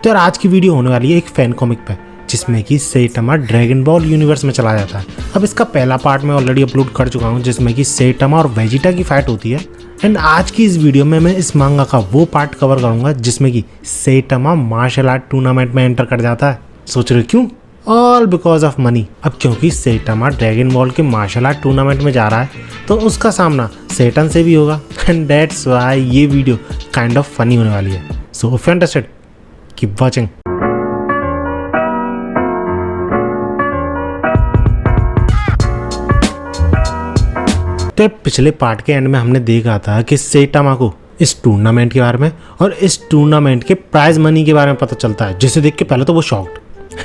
तो यार आज की वीडियो होने वाली है एक फैन कॉमिक पे, जिसमें कि सेटामा ड्रैगन बॉल यूनिवर्स में चला जाता है। अब इसका पहला पार्ट मैं ऑलरेडी अपलोड कर चुका हूँ, जिसमें कि सेटामा और वेजिटा की फाइट होती है। एंड आज की इस वीडियो में मैं इस मांगा का वो पार्ट कवर करूंगा जिसमें कि सेटामा मार्शल आर्ट टूर्नामेंट में एंटर कर जाता है। सोच रहे क्यों? All because of money. अब क्योंकि सेटामा ड्रैगन बॉल के मार्शल आर्ट टूर्नामेंट में जा रहा है तो उसका सामना सेटन से भी होगा, एंड दैट्स व्हाई ये वीडियो काइंड ऑफ फनी होने वाली है। So if you interested keep watching. तो पिछले पार्ट के एंड में हमने देखा था कि सेटामा को इस टूर्नामेंट के बारे में और इस टूर्नामेंट के प्राइज मनी के बारे में पता चलता है, जिसे देख के पहले तो वो शॉक्ड,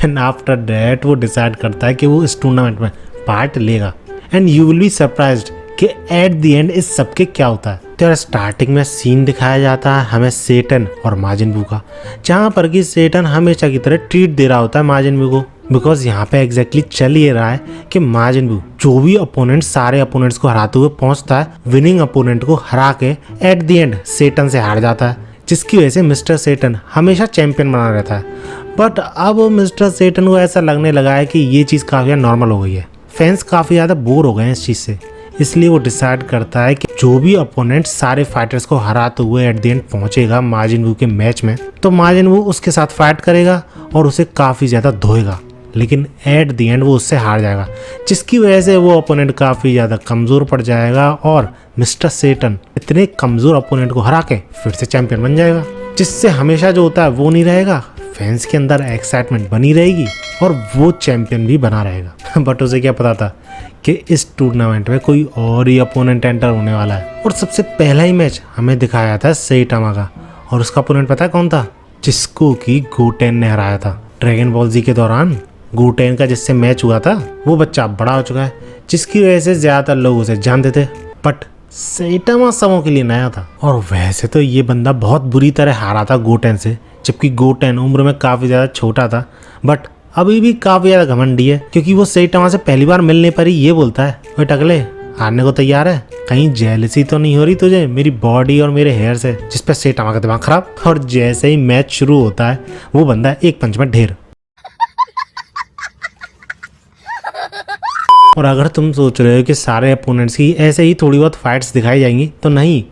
एंड आफ्टर दैट वो डिसाइड करता है कि वो इस टूर्नामेंट में पार्ट लेगा। And you will be surprised कि एट द एंड इस सब के क्या होता है। तो स्टार्टिंग में सीन दिखाया जाता है हमें सेटन और माजिन बू का, जहाँ पर कि सेटन हमेशा की तरह ट्रीट दे रहा होता है माजिन बू को, बिकॉज यहाँ पे एग्जैक्टली चल ये रहा है कि माजिन बू जो भी अपोनेंट सारे अपोनेंट्स को हराते हुए पहुंचता है, विनिंग अपोनेंट को हरा के एट द एंड सेटन से हार जाता है, जिसकी वजह से मिस्टर सेटन हमेशा चैंपियन बना रहता है। बट अब मिस्टर सेटन को ऐसा लगने लगा है कि ये चीज़ काफ़ी नॉर्मल हो गई है, फैंस काफ़ी ज़्यादा बोर हो गए हैं इस चीज़ से, इसलिए वो डिसाइड करता है कि जो भी अपोनेंट सारे फाइटर्स को हराते हुए एट द एंड पहुंचेगा माजिन बू के मैच में, तो माजिन बू उसके साथ फाइट करेगा और उसे काफ़ी ज़्यादा धोएगा, लेकिन एट द एंड वो उससे हार जाएगा, जिसकी वजह से वो अपोनेंट काफ़ी ज़्यादा कमज़ोर पड़ जाएगा और मिस्टर सेटन इतने कमज़ोर अपोनेंट को हरा के फिर से चैंपियन बन जाएगा, जिससे हमेशा जो होता है वो नहीं रहेगा, फैंस के अंदर एक्साइटमेंट बनी रहेगी और वो चैंपियन भी बना रहेगा। बट उसे क्या पता था कि इस टूर्नामेंट में कोई और ही अपोनेंट एंटर होने वाला है। और सबसे पहला ही मैच हमें दिखाया था सेटामा का, और उसका अपोनेंट पता है कौन था? जिसको कि गोटेन ने हराया था ड्रैगन बॉल जी के दौरान। गोटेन का जिससे मैच हुआ था वो बच्चा बड़ा हो चुका है, जिसकी वजह से ज़्यादातर लोग उसे जानते थे, बट सेटामा सबों के लिए नया था। और वैसे तो ये बंदा बहुत बुरी तरह हारा था गोटेन से, जबकि गोटेन उम्र में काफ़ी ज़्यादा छोटा था, बट अभी भी काफ़ी ज़्यादा घमंडी है, क्योंकि वो सेटामा से पहली बार मिलने पर ही ये बोलता है, ओए टकले हारने को तैयार है? कहीं जेलसी तो नहीं हो रही तुझे मेरी बॉडी और मेरे हेयर से? जिस पर सेटामा का दिमाग खराब। और जैसे ही मैच शुरू होता है वो बंदा एक पंच में ढेर। और अगर तुम सोच रहे हो कि सारे अपोनेंट्स की ऐसे ही थोड़ी बहुत फाइट्स दिखाई जाएंगी, तो नहीं,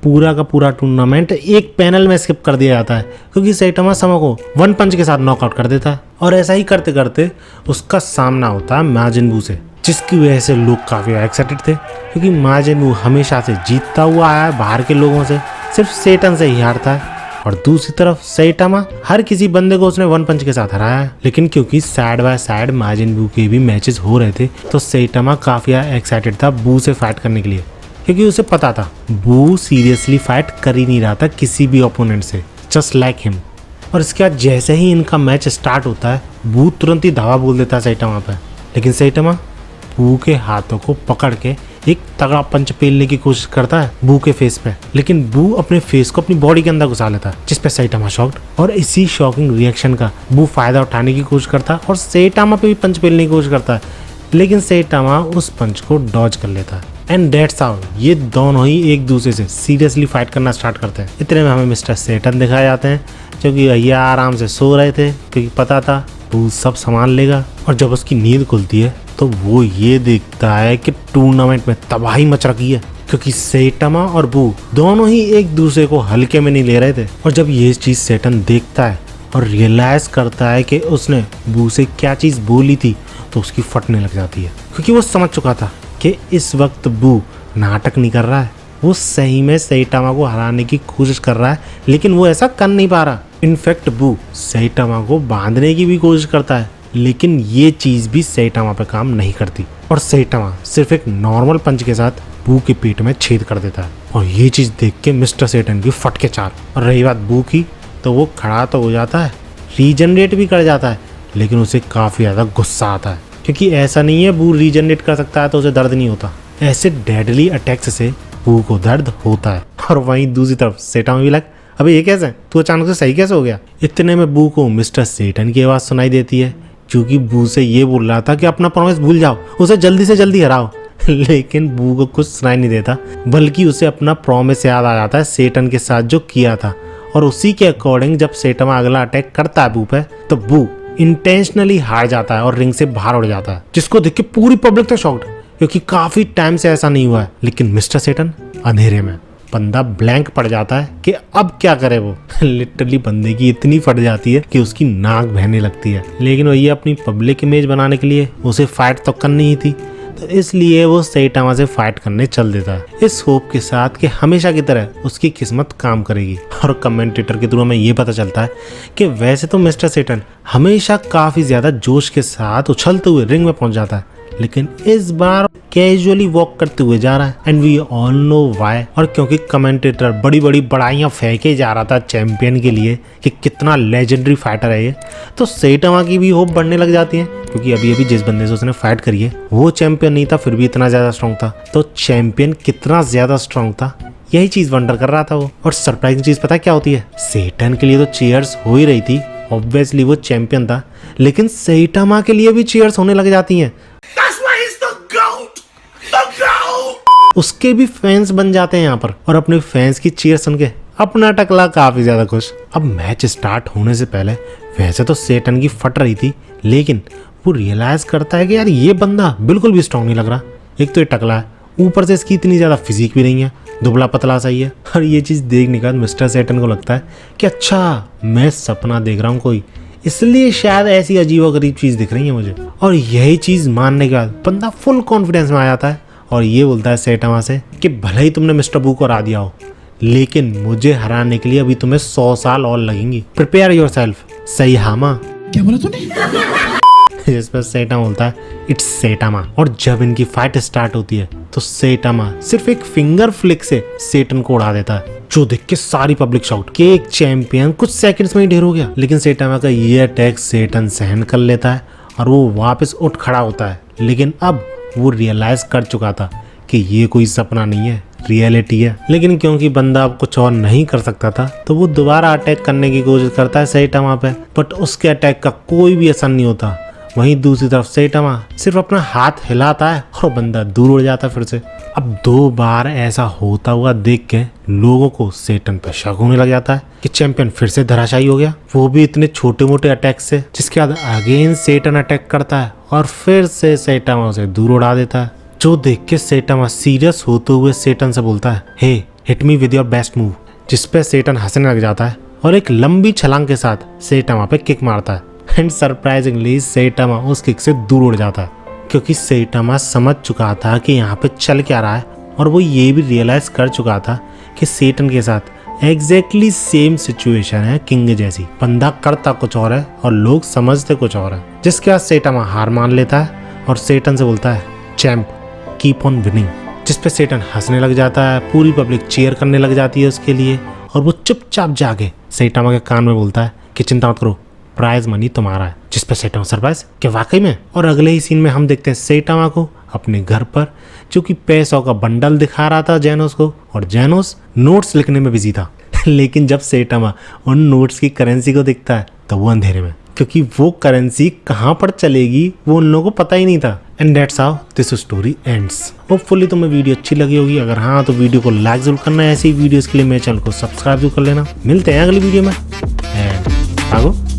पूरा का पूरा टूर्नामेंट एक पैनल में स्किप कर दिया जाता है, क्योंकि सेटामा समो को वन पंच के साथ नॉकआउट कर देता है। और ऐसा ही करते करते उसका सामना होता है माजिन बू से, जिसकी वजह से लोग काफ़ी एक्साइटेड थे, क्योंकि माजिन बू हमेशा से जीतता हुआ आया है बाहर के लोगों से, सिर्फ सेटन से ही हारता है। और दूसरी तरफ सेटामा हर किसी बंदे को उसने वन पंच के साथ हराया है। लेकिन क्योंकि साइड बाय साइड माजिन बू के भी मैचेस हो रहे थे, तो सेटामा काफ़ी एक्साइटेड था बू से फाइट करने के लिए, क्योंकि उसे पता था बू सीरियसली फाइट कर ही नहीं रहा था किसी भी ओपोनेंट से, जस्ट लाइक हिम। और इसके बाद जैसे ही इनका मैच स्टार्ट होता है, बू तुरंत ही धावा बोल देता है सेटामा पे, लेकिन सेटामा बू के हाथों को पकड़ के एक तगड़ा पंच पेलने की कोशिश करता है बू के फेस पे, लेकिन बू अपने फेस को अपनी बॉडी के अंदर घुसा लेता है, जिस पे सेटामा शॉक्ड। और इसी शॉकिंग रिएक्शन का बू फायदा उठाने की कोशिश करता है और सेटामा पे भी पंच पेलने की कोशिश करता है, लेकिन सेटामा उस पंच को डॉज कर लेता है। एंड दैट्स हाउ ये दोनों ही एक दूसरे से सीरियसली फाइट करना स्टार्ट करते हैं। इतने में हमें मिस्टर सेटन दिखाए जाते हैं, जो कि भैया आराम से सो रहे थे, क्योंकि पता था बू सब सामान लेगा। और जब उसकी नींद खुलती है तो वो ये देखता है कि टूर्नामेंट में तबाही मच रखी है, क्योंकि सेटामा और बू दोनों ही एक दूसरे को हल्के में नहीं ले रहे थे। और जब ये चीज़ सेटन देखता है और रियलाइज करता है कि उसने बू से क्या चीज़ बोली थी, तो उसकी फटने लग जाती है, क्योंकि वो समझ चुका था कि इस वक्त बू नाटक नहीं कर रहा है, वो सही में सेटामा को हराने की कोशिश कर रहा है, लेकिन वो ऐसा कर नहीं पा रहा। इनफैक्ट बू सेटामा को बांधने की भी कोशिश करता है, लेकिन ये चीज़ भी सेटामा पे काम नहीं करती, और सेटामा सिर्फ एक नॉर्मल पंच के साथ बू के पेट में छेद कर देता है। और ये चीज़ देख के मिस्टर सेटन की फट के चाल। और रही बात बू की, तो वो खड़ा तो हो जाता है, रीजनरेट भी कर जाता है, लेकिन उसे काफ़ी ज़्यादा गुस्सा आता है, क्योंकि ऐसा नहीं है बू रीजनरेट कर सकता है तो उसे दर्द नहीं होता, ऐसे डेडली अटैक्स से बू को दर्द होता है। और वहीं दूसरी तरफ सेटामा भी लग, अबे ये कैसे, तू अचानक से सही कैसे हो गया? इतने में बू को मिस्टर सेटन की आवाज़ सुनाई देती है, क्योंकि बू से ये बोल रहा था कि अपना प्रॉमिस भूल जाओ, उसे जल्दी से जल्दी हराओ। लेकिन बू को कुछ सुनाई नहीं देता, बल्कि उसे अपना प्रॉमिस याद आ जाता है सेटन के साथ जो किया था, और उसी के अकॉर्डिंग जब सेटामा अगला अटैक करता है बू पे, तो बू इंटेंशनली हार जाता है और रिंग से बाहर उड़ जाता है, जिसको देख के पूरी पब्लिक तो शॉक्ड, क्योंकि काफी टाइम से ऐसा नहीं हुआ है। लेकिन मिस्टर सेटन अंधेरे में, बंदा ब्लैंक पड़ जाता है कि अब क्या करे वो। लिटरली बंदे की इतनी फट जाती है कि उसकी नाक बहने लगती है। लेकिन वही अपनी पब्लिक इमेज बनाने के लिए उसे फाइट तो करनी ही थी, तो इसलिए वो सेटामा से फाइट करने चल देता है, इस होप के साथ कि हमेशा की तरह उसकी किस्मत काम करेगी। और कमेंटेटर के थ्रू हमें ये पता चलता है कि वैसे तो मिस्टर सेटन हमेशा काफी ज्यादा जोश के साथ उछलते हुए रिंग में पहुंच जाता है, लेकिन इस बार कैजुअली वॉक करते हुए जा रहा है। And we all know why. और क्योंकि कमेंटेटर बड़ी बड़ी बड़ाइयाँ फेंके जा रहा था चैंपियन के लिए कि कितना लेजेंडरी फाइटर है ये, तो सेटामा की भी होप बढ़ने लग जाती है, क्योंकि अभी अभी जिस बंदे से उसने फाइट करी है वो चैंपियन नहीं था, फिर भी इतना ज्यादा स्ट्रॉन्ग था। तो चैंपियन कितना ज्यादा स्ट्रॉन्ग था, यही चीज वंडर कर रहा था वो। और सरप्राइजिंग चीज पता क्या होती है, सेटन के लिए तो चीयर्स हो ही रही थी, ऑब्वियसली वो चैंपियन था, लेकिन सेटामा के लिए भी चीयर्स होने लग जाती हैं। उसके भी फैंस बन जाते हैं यहाँ पर, और अपने फैंस की चीयर सुन के अपना टकला काफी ज्यादा खुश। अब मैच स्टार्ट होने से पहले वैसे तो सेटन की फट रही थी, लेकिन वो रियलाइज करता है कि यार ये बंदा बिल्कुल भी स्ट्रॉन्ग नहीं लग रहा। एक तो ये टकला है, ऊपर से इसकी इतनी ज्यादा फिजिक भी नहीं है, दुबला पतला सा ही है। और ये चीज देखने के बाद मिस्टर सेटन को लगता है कि अच्छा मैं सपना देख रहा हूँ कोई, इसलिए शायद ऐसी अजीबोगरीब चीज दिख रही है मुझे। और यही चीज मानने के बाद बंदा फुल कॉन्फिडेंस में आ जाता है और ये बोलता है सेटामा से कि भले ही तुमने मिस्टर बू को हरा दिया हो, लेकिन मुझे हराने के लिए अभी तुम्हें 100 साल और लगेंगी। Prepare yourself. सही हामा। क्या बोला तूने? जिस पर सेटामा बोलता है इट्स सेटामा। और जब इनकी फाइट स्टार्ट होती है तो सेटामा सिर्फ एक फिंगर फ्लिक से सेटन को उड़ा देता है, जो देख के सारी पब्लिक शॉक्ड कि एक चैंपियन कुछ सेकंड्स में ही ढेर हो गया। लेकिन सेटामा का ये अटैक सेटन सहन कर लेता है और वो वापस उठ खड़ा होता है। लेकिन अब वो रियलाइज कर चुका था कि ये कोई सपना नहीं है, रियलिटी है। लेकिन क्योंकि बंदा अब कुछ और नहीं कर सकता था, तो वो दोबारा अटैक करने की कोशिश करता है सेटामा पे, बट उसके अटैक का कोई भी असर नहीं होता। वहीं दूसरी तरफ सेटामा सिर्फ अपना हाथ हिलाता है और बंदा दूर उड़ जाता है फिर से। अब 2 बार ऐसा होता हुआ देख के लोगों को सेटन पे शक होने लग जाता है कि चैंपियन फिर से धराशायी हो गया, वो भी इतने छोटे मोटे अटैक से। जिसके बाद अगेन सेटन अटैक करता है और फिर से सेटामा उसे दूर उड़ा देता है, जो देख के सेटामा सीरियस होते हुए सेटन से बोलता है hey hit me with your best move. जिस पे सेटन हंसने लग जाता है और एक लंबी छलांग के साथ सेटामा पे किक मारता है। एंड सरप्राइजिंगली सेटामा उस किक से दूर उड़ जाता है, क्योंकि सेटामा समझ चुका था कि यहाँ पे चल क्या रहा है, और वो ये भी रियलाइज कर चुका था कि सेटन के साथ एग्जैक्टली सेम सिचुएशन है किंग जैसी। बंदा करता कुछ और है और लोग समझते कुछ और है। जिसके बाद सेटामा हार मान लेता है और सेटन से बोलता है चैंप कीप ऑन विनिंग। जिस पे सेटन हंसने लग जाता है, पूरी पब्लिक चीयर करने लग जाती है उसके लिए, और वो चुपचाप जाके सेटामा के कान में बोलता है कि चिंता मत करो, प्राइज मनी तुम्हारा है। जिस पे सेटामा सरप्राइज कि वाकई में। और अगले ही सीन में हम देखते हैं सेटामा को अपने घर पर, जो कि पैसों का बंडल दिखा रहा था जेनोस को, और जेनोस नोट्स लिखने में बिजी था। लेकिन जब सेटामा उन नोट्स की करेंसी को देखता है तो वो अंधेरे में, क्योंकि वो करेंसी कहाँ पर चलेगी वो उन लोगों को पता ही नहीं था। And that's how this story ends. Hopefully तुम्हें वीडियो अच्छी लगी होगी। अगर हाँ तो वीडियो को लाइक जरूर करना है। ऐसी वीडियोस के लिए मेरे चैनल को सब्सक्राइब जरूर कर लेना। मिलते हैं अगली वीडियो में। एंड भागो।